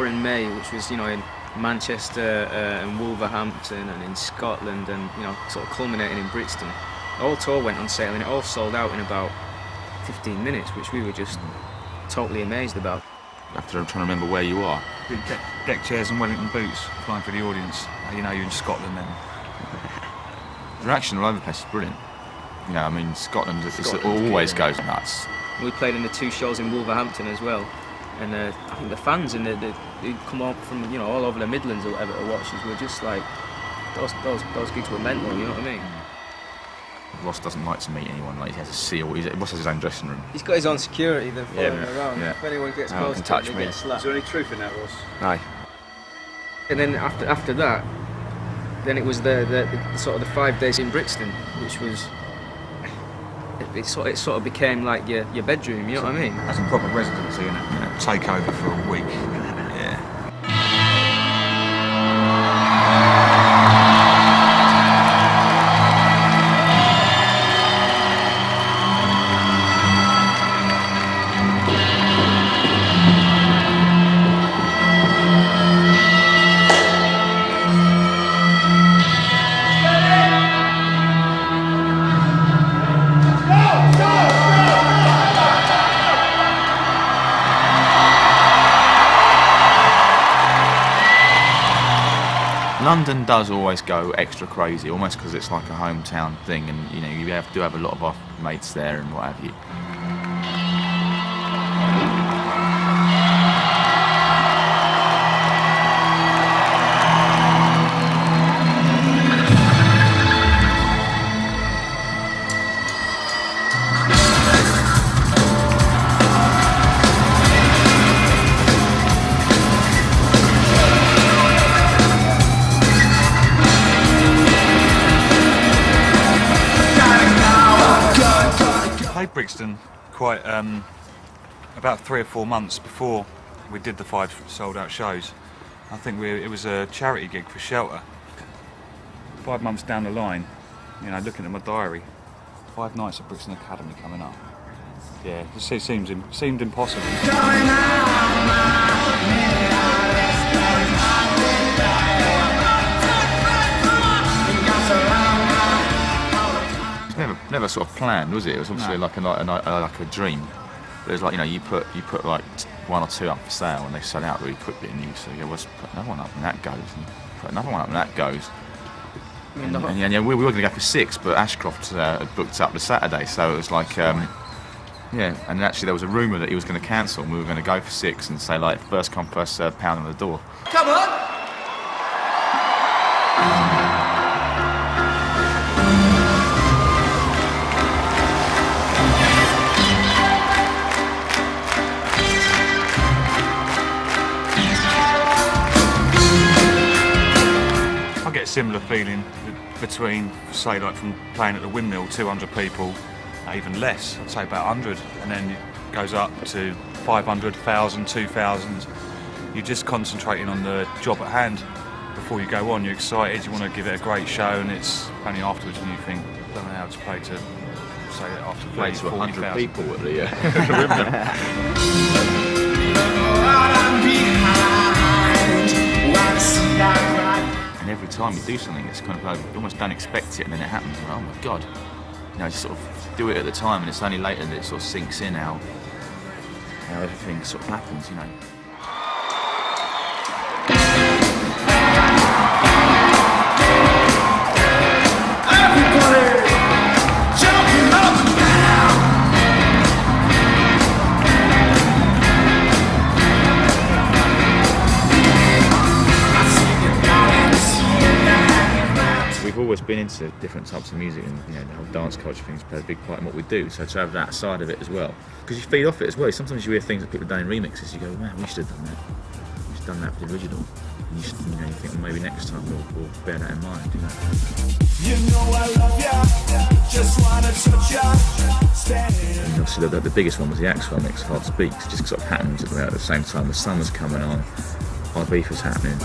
tour in May, which was, in Manchester and Wolverhampton and in Scotland, and sort of culminating in Brixton. The whole tour went on sale and it all sold out in about 15 minutes, which we were just totally amazed about. After I'm trying to remember where you are. Deck chairs and Wellington boots, flying for the audience. You're in Scotland then. The reaction all over the place is brilliant. Scotland always goes nuts. We played in the 2 shows in Wolverhampton as well, and I think the fans and they come up from all over the Midlands or whatever to watch us. We're just like those gigs were mental. You know what I mean? Ross doesn't like to meet anyone. Like, he has a seal. Ross has his own dressing room. He's got his own security then following him around. Yeah. If anyone gets close to him, they get slapped. Is there any truth in that, Ross? No. And then after that, then it was the sort of the 5 days in Brixton, which was it sort of became like your bedroom. You know what I mean? As a proper residency, take over for a week. Yeah. London does always go extra crazy, almost because it's like a hometown thing, and you do have a lot of our mates there and what have you. Brixton quite about 3 or 4 months before we did the 5 sold-out shows. I think it was a charity gig for Shelter. 5 months down the line, looking at my diary, 5 nights at Brixton Academy coming up. Yeah, it seemed impossible. Never sort of planned, was it? It was obviously like a dream. But it was like, you put like 1 or 2 up for sale and they sell out really quickly, and you say, let's put another one up and that goes, and put another one up and that goes. We were going to go for 6, but Ashcroft had booked up the Saturday, so it was like, and actually there was a rumour that he was going to cancel, and we were going to go for 6 and say like first come first served, pound on the door. Come on! I get a similar feeling between, say, like from playing at the Windmill, 200 people, even less, I'd say about 100, and then it goes up to 500, 1,000, 2,000. You're just concentrating on the job at hand before you go on. You're excited, you want to give it a great show, and it's only afterwards when you think, I don't know how to play to, say, after Play to 100 people at the And every time you do something, it's kind of like you almost don't expect it, and then it happens. And oh my God! You sort of do it at the time, and it's only later that it sort of sinks in how everything sort of happens. We've always been into different types of music, and the whole dance culture thing's played a big part in what we do. So to have that side of it as well, because you feed off it as well. Sometimes you hear things that people have done in remixes, you go, man, we should have done that. We should have done that for the original. And you think, well, maybe next time we'll bear that in mind. You know I love ya, just wanna touch ya. And obviously the biggest one was the Axwell mix, Hard Speaks. Just sort of happened at the same time the sun was coming on, Hard Beef was happening.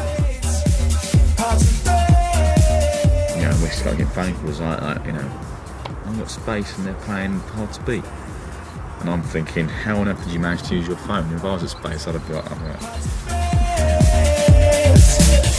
And we started getting phone calls like, I've got space and they're playing Hard to Beat. And I'm thinking, how on earth did you manage to use your phone? If I was at space, I'd have been like, Yes.